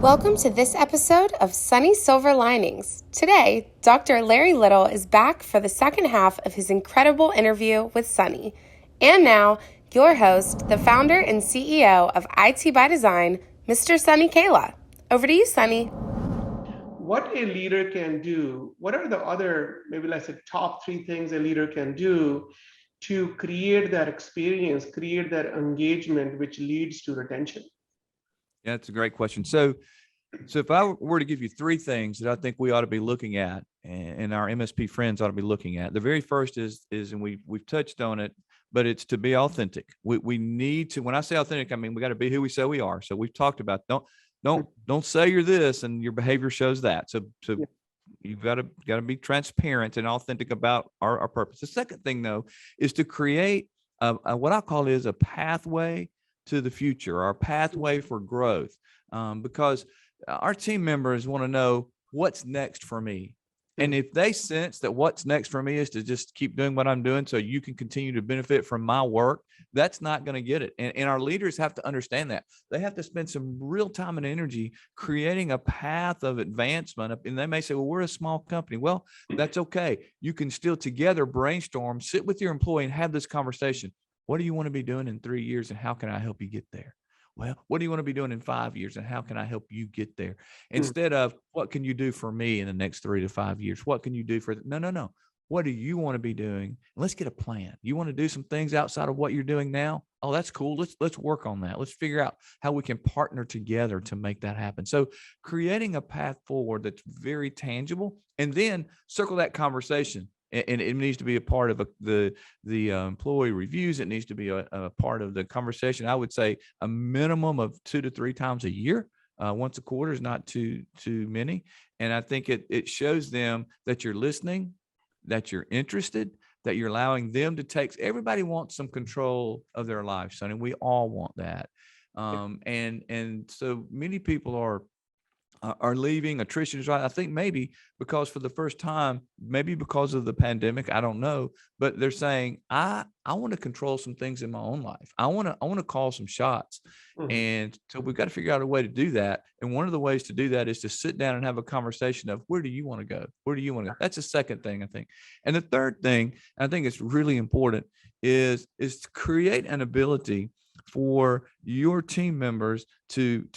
Welcome to this episode of Sunny Silver Linings. Today, Dr. Larry Little is back for the second half of his incredible interview with Sunny. And now, your host, the founder and CEO of IT by Design, Mr. Sunny Kayla. Over to you, Sunny. What a leader can do, what are the other, maybe let's say top three things a leader can do to create that experience, create that engagement, which leads to retention? Yeah, that's a great question. So if I were to give you three things that I think we ought to be looking at and our MSP friends ought to be looking at, the very first is and we've touched on it, but it's to be authentic. We need to, when I say authentic, I mean, we got to be who we say we are. So we've talked about, don't say you're this and your behavior shows that. So you've got to be transparent and authentic about our purpose. The second thing though, is to create what I call is a pathway to the future, our pathway for growth. Because our team members want to know what's next for me. And if they sense that what's next for me is to just keep doing what I'm doing so you can continue to benefit from my work, that's not going to get it. And our leaders have to understand that. They have to spend some real time and energy creating a path of advancement. And they may say, well, we're a small company. Well, that's okay. You can still together brainstorm, sit with your employee and have this conversation. What do you want to be doing in 3 years and how can I help you get there? Well, what do you want to be doing in 5 years and how can I help you get there? Instead of what can you do for me in the next 3 to 5 years? What can you do for no. What do you want to be doing? Let's get a plan. You want to do some things outside of what you're doing now? Oh, that's cool. Let's work on that. Let's figure out how we can partner together to make that happen. So creating a path forward that's very tangible and then circle that conversation. And it needs to be a part of the employee reviews. It needs to be a part of the conversation. I would say a minimum of 2 to 3 times a year. Once a quarter is not too many. And I think it shows them that you're listening, that you're interested, that you're allowing them to take. Everybody wants some control of their life, Sonny. We all want that. And so many people are leaving. Attrition is right. I think maybe because for the first time, maybe because of the pandemic, I don't know, but they're saying, I want to control some things in my own life. I want to call some shots. Mm-hmm. And so we've got to figure out a way to do that. And one of the ways to do that is to sit down and have a conversation of where do you want to go? Where do you want to go? That's the second thing, I think. And the third thing, I think it's really important, is to create an ability for your team members to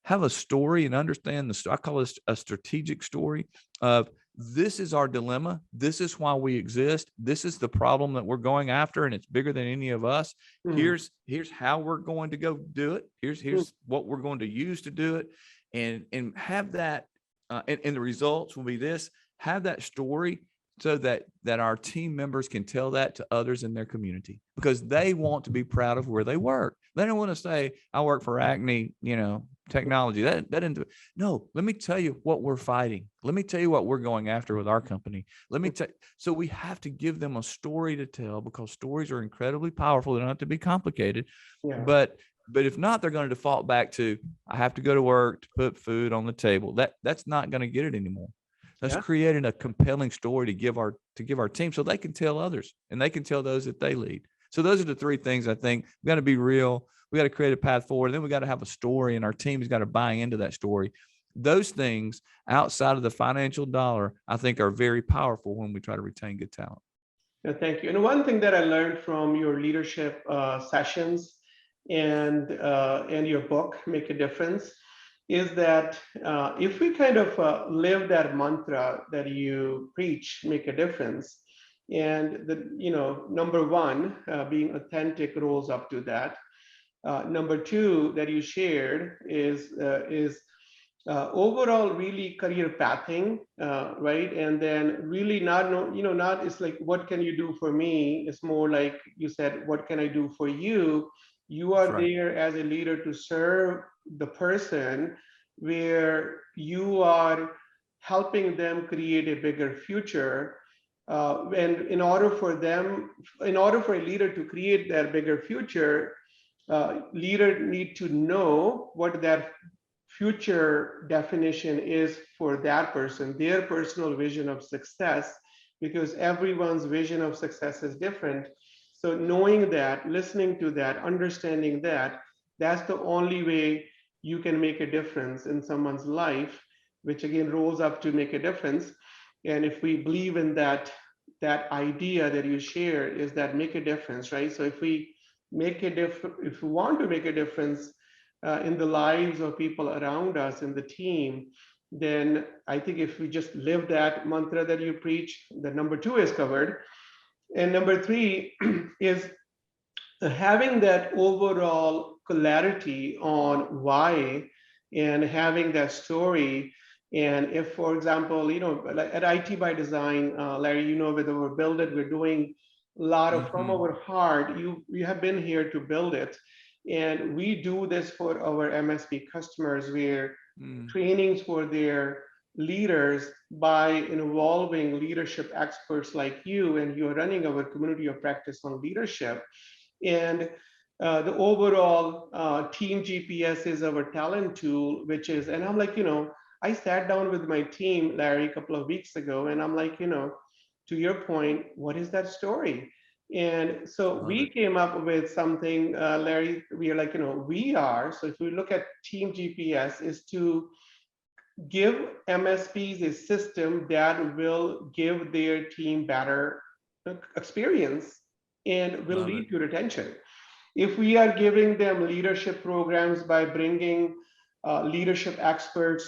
have a story and understand I call it a strategic story of this is our dilemma. This is why we exist. This is the problem that we're going after. And it's bigger than any of us. Mm-hmm. Here's how we're going to go do it. Here's what we're going to use to do it. And have that, and the results will be this, have that story so that our team members can tell that to others in their community because they want to be proud of where they work. They don't want to say, I work for Acme, technology. That didn't. No, let me tell you what we're fighting. Let me tell you what we're going after with our company. So we have to give them a story to tell because stories are incredibly powerful. They don't have to be complicated, but if not, they're going to default back to, I have to go to work to put food on the table. That's not going to get it anymore. Let's create a compelling story to give our team so they can tell others and they can tell those that they lead. So those are the three things I think. We got to be real. We got to create a path forward. And then we got to have a story and our team has got to buy into that story. Those things outside of the financial dollar, I think are very powerful when we try to retain good talent. Yeah, thank you. And one thing that I learned from your leadership sessions and your book, Make a Difference, is that if we kind of live that mantra that you preach, make a difference, and number one, being authentic rolls up to that. Number two that you shared is overall really career pathing, right? And then really not it's like what can you do for me? It's more like you said, what can I do for you? You are right there as a leader to serve the person where you are helping them create a bigger future. And in order for a leader to create that bigger future, leader need to know what that future definition is for that person, their personal vision of success, because everyone's vision of success is different. So knowing that, listening to that, understanding that, that's the only way you can make a difference in someone's life, which again rolls up to make a difference. And if we believe in that idea that you share is that make a difference, right? So if we make a difference, if we want to make a difference in the lives of people around us in the team, then I think if we just live that mantra that you preach, the number two is covered. And number three is having that overall clarity on why and having that story. And if, for example, like at IT by Design, Larry, with our Build It, we're doing a lot of from Mm-hmm. our heart. You have been here to build it. And we do this for our MSP customers, where Mm. trainings for their leaders by involving leadership experts like you, and you're running our community of practice on leadership. And the overall team GPS is our talent tool, which is, and I'm like, I sat down with my team, Larry, a couple of weeks ago, and I'm like, to your point, what is that story? And so Love we it. came up with something, Larry. We are like, we are. So if we look at Team GPS, is to give MSPs a system that will give their team better experience and will Love it. lead to retention. If we are giving them leadership programs by bringing leadership experts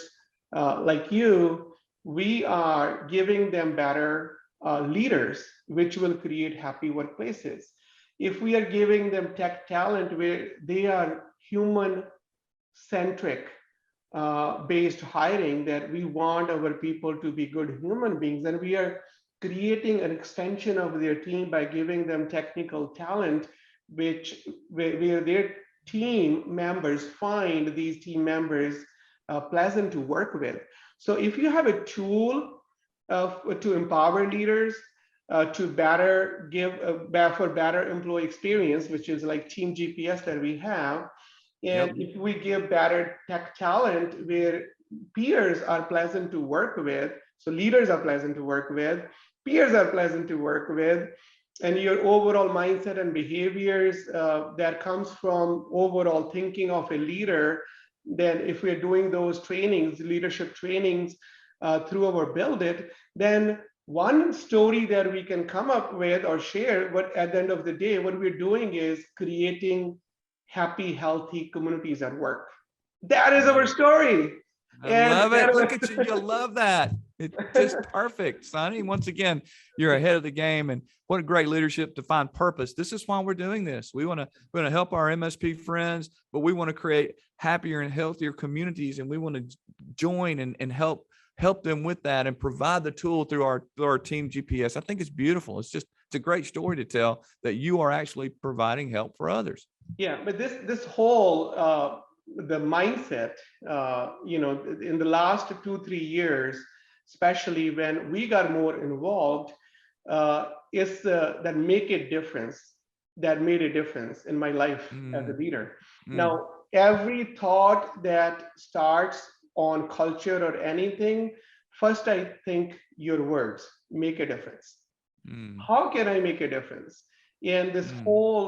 like you, we are giving them better leaders, which will create happy workplaces. If we are giving them tech talent where they are human centric based hiring, that we want our people to be good human beings, and we are creating an extension of their team by giving them technical talent, which where their team members find these team members pleasant to work with. So if you have a tool to empower leaders, to better give for better employee experience, which is like Team GPS that we have, and Yep. if we give better tech talent where peers are pleasant to work with, so leaders are pleasant to work with, peers are pleasant to work with, and your overall mindset and behaviors that comes from overall thinking of a leader, then if we're doing those trainings, leadership trainings through our Build It, then one story that we can come up with or share, but at the end of the day, what we're doing is creating happy, healthy communities at work. That is Love our it. story. I And love it. Look that, at you. You'll love that. It's just perfect, Sonny. Once again, you're ahead of the game. And what a great leadership to find purpose. This is why we're doing this. We want to help our MSP friends, but we want to create happier and healthier communities. And we want to join and help them with that and provide the tool through our team GPS. I think it's beautiful. It's a great story to tell that you are actually providing help for others. yeah, but this whole the mindset, in the last 2 3 years, especially when we got more involved, is that make a difference, that made a difference in my life as a Mm, leader. mm, Now, every thought that starts on culture or anything, first I think your words make a difference. mm, How can I make a difference? And this mm, whole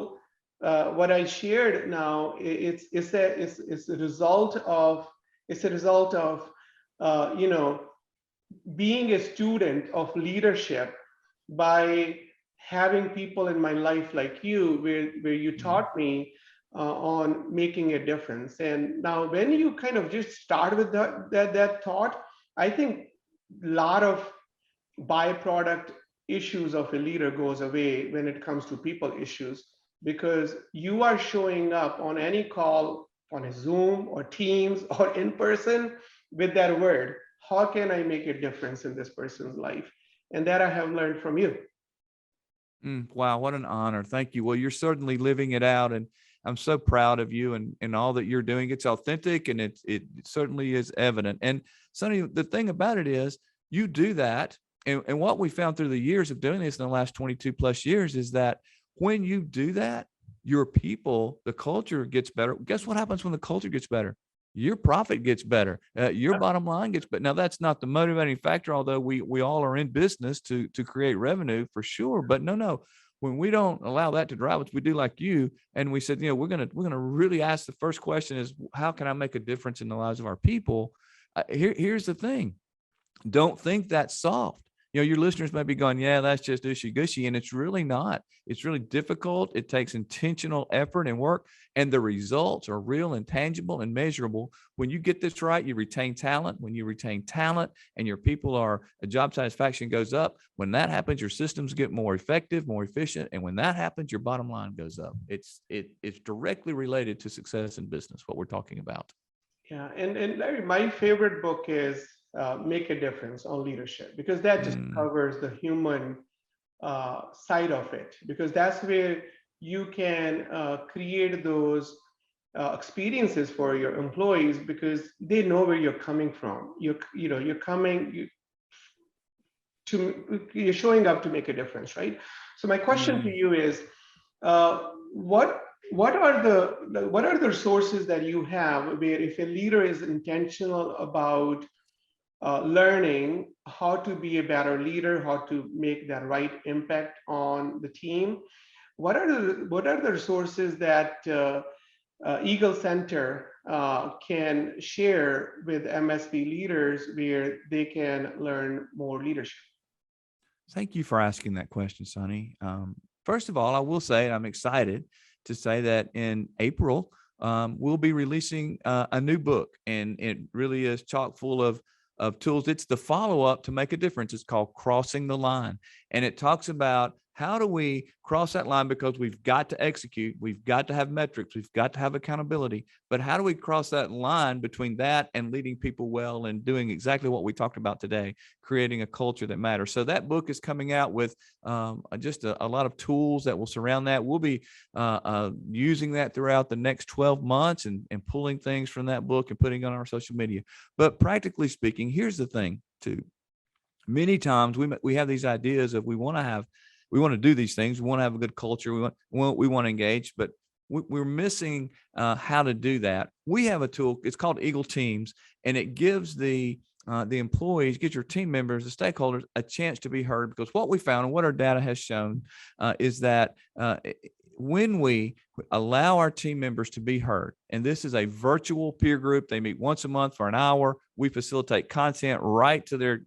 what I shared now, it's a result of uh, you know being a student of leadership by having people in my life like you, where you mm. taught me on making a difference. And now when you kind of just start with that thought, I think a lot of byproduct issues of a leader goes away when it comes to people issues, because you are showing up on any call, on a Zoom or Teams or in person, with that word, how can I make a difference in this person's life? And that I have learned from you. Wow, what an honor. Thank you. Well, you're certainly living it out, and I'm so proud of you and all that you're doing. It's authentic and it certainly is evident. And Sonny, the thing about it is you do that. And what we found through the years of doing this in the last 22 plus years is that when you do that, your people, the culture gets better. Guess what happens when the culture gets better? Your profit gets better. Your bottom line gets better. Now, that's not the motivating factor, although we all are in business to create revenue for sure. But no, when we don't allow that to drive us, we do like you. And we said, we're gonna really ask the first question is, how can I make a difference in the lives of our people? Here's the thing. Don't think that's soft. Your listeners may be going, yeah, that's just ushy gushy. And it's really not. It's really difficult. It takes intentional effort and work. And the results are real and tangible and measurable. When you get this right, you retain talent. When you retain talent and your people job satisfaction goes up, when that happens, your systems get more effective, more efficient. And when that happens, your bottom line goes up. It's directly related to success in business, what we're talking about. Yeah, and Larry, my favorite book is Make a Difference on Leadership, because that just covers the human side of it, because that's where you can create those experiences for your employees, because they know where you're coming from. You're showing up to make a difference, right? So my question to you is, what what are the resources that you have where, if a leader is intentional about learning how to be a better leader, how to make that right impact on the team, what are the resources that Eagle Center can share with MSP leaders where they can learn more leadership? Thank you for asking that question, Sonny. First of all, I will say I'm excited to say that in April, we'll be releasing a new book, and it really is chock full of tools. It's the follow-up to Make a Difference. It's called Crossing the Line, and it talks about how do we cross that line, because we've got to execute, we've got to have metrics, we've got to have accountability, but how do we cross that line between that and leading people well and doing exactly what we talked about today, creating a culture that matters? So that book is coming out with just a lot of tools that will surround that. We'll be using that throughout the next 12 months and pulling things from that book and putting it on our social media. But practically speaking, here's the thing too. Many times we have these ideas of we want to do these things. We want to have a good culture. We want to engage, but we're missing how to do that. We have a tool. It's called Eagle Teams, and it gives the employees, get your team members, the stakeholders, a chance to be heard. Because what we found and what our data has shown is that when we allow our team members to be heard, and this is a virtual peer group, they meet once a month for an hour. We facilitate content right to their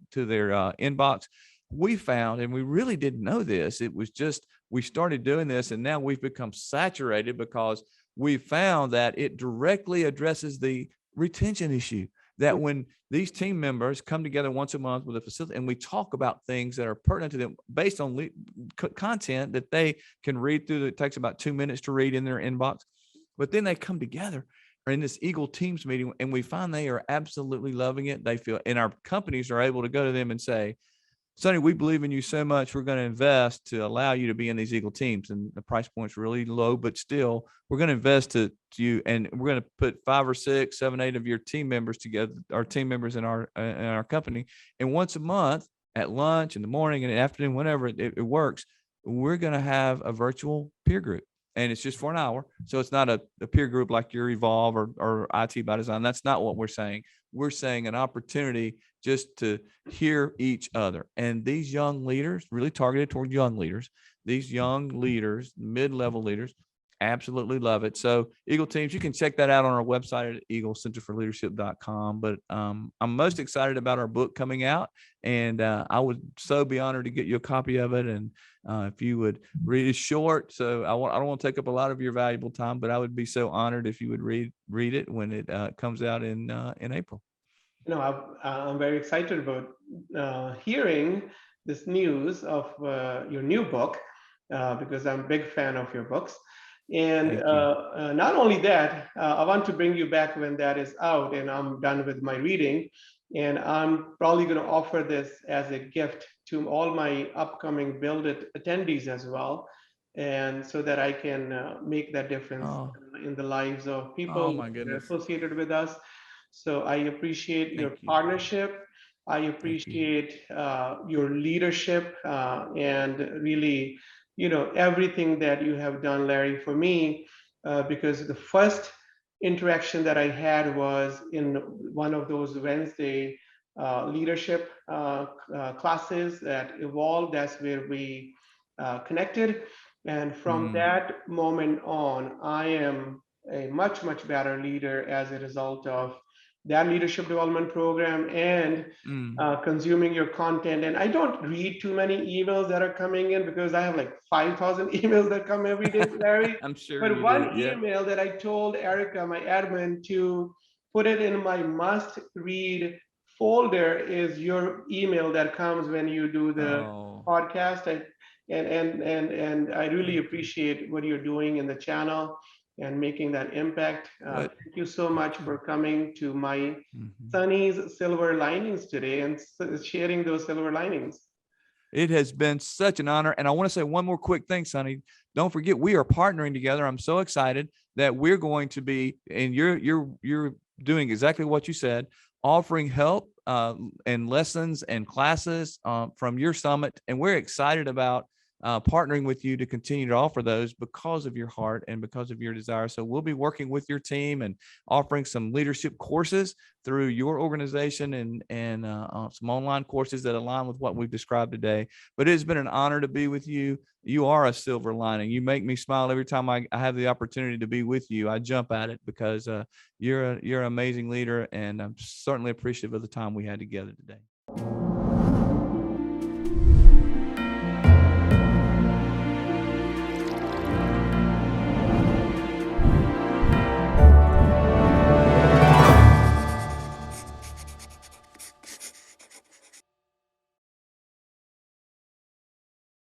inbox. We found, and we really didn't know this, it was just, we started doing this and now we've become saturated because we found that it directly addresses the retention issue. That when these team members come together once a month with a facility and we talk about things that are pertinent to them based on content that they can read through, it takes about 2 minutes to read in their inbox, but then they come together in this Eagle Teams meeting and we find they are absolutely loving it. They feel, and our companies are able to go to them and say, Sonny, we believe in you so much. We're going to invest to allow you to be in these Eagle Teams, and the price point's really low, but still, we're going to invest to you, and we're going to put 5 or 6, 7, 8 of your team members together, our team members in our company, and once a month at lunch in the morning and afternoon, whenever it works, we're going to have a virtual peer group. And it's just for an hour. So it's not a peer group like your Evolve or IT by Design. That's not what we're saying. We're saying an opportunity just to hear each other. And these young leaders, really targeted toward young leaders, these young leaders, mid-level leaders, absolutely love it. So Eagle Teams, you can check that out on our website at eaglecenterforleadership.com. But I'm most excited about our book coming out, and I would so be honored to get you a copy of it. And if you would read it, short, so I don't want to take up a lot of your valuable time, but I would be so honored if you would read it when it comes out in April. I'm very excited about hearing this news of your new book, because I'm a big fan of your books. And not only that, I want to bring you back when that is out and I'm done with my reading. And I'm probably going to offer this as a gift to all my upcoming Build It attendees as well. And so that I can make that difference in the lives of people that are associated with us. So I appreciate your partnership. I appreciate your leadership and really, everything that you have done, Larry, for me, because the first interaction that I had was in one of those Wednesday leadership classes at Evolve. That's where we connected. And from that moment on, I am a much, much better leader as a result of that leadership development program and consuming your content. And I don't read too many emails that are coming in because I have like 5,000 emails that come every day, Larry. I'm sure But you do. one Yeah. email that I told Erica, my admin, to put it in my must read folder is your email that comes when you do the Oh, podcast. And I really appreciate what you're doing in the channel and making that impact. what? Thank you so much for coming to my Mhm. Sunny's Silver Linings today and sharing those silver linings. It has been such an honor. And I want to say one more quick thing, Sonny. Don't forget, we are partnering together. I'm so excited that we're going to be, and you're doing exactly what you said, offering help and lessons and classes from your summit. And we're excited about partnering with you to continue to offer those because of your heart and because of your desire. So we'll be working with your team and offering some leadership courses through your organization and some online courses that align with what we've described today. But it has been an honor to be with you. You are a silver lining. You make me smile every time I have the opportunity to be with you. I jump at it because you're an amazing leader, and I'm certainly appreciative of the time we had together today.